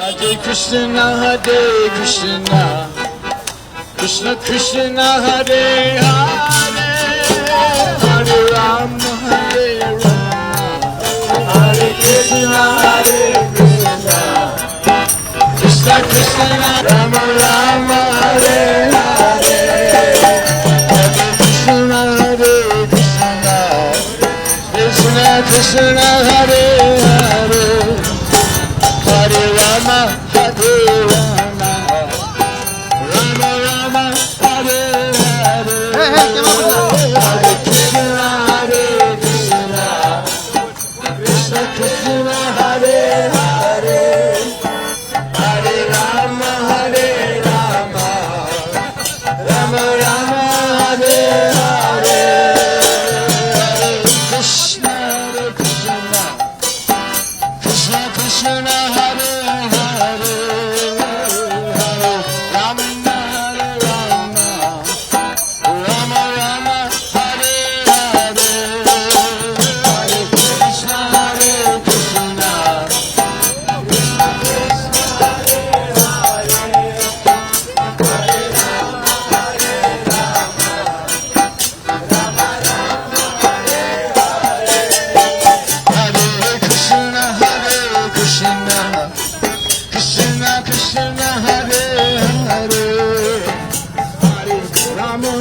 Hare Krishna, Hare Krishna, Krishna Krishna, Hare Hare, Hare Rama, Hare Rama, Hare Krishna, Hare Krishna, Krishna Krishna, Rama Rama, Hare Hare, Hare Krishna, Hare Krishna, Krishna Krishna, Hare Hare, Hare Rama, Hare Rama, Rama Rama, Hare Hare, Hare Krishna, Hare Krishna, Krishna Krishna, Hare Hare, Hare Rama, Hare Rama, Rama Rama, Hare Hare, Hare Krishna, Hare Krishna, Krishna Krishna, Hare Hare, Hare Rama, Hare Rama, Rama Rama, Hare Hare, Hare Krishna, Hare Krishna, Hare Krishna, Hare Krishna, Krishna Krishna, Hare Hare, Hare Rama,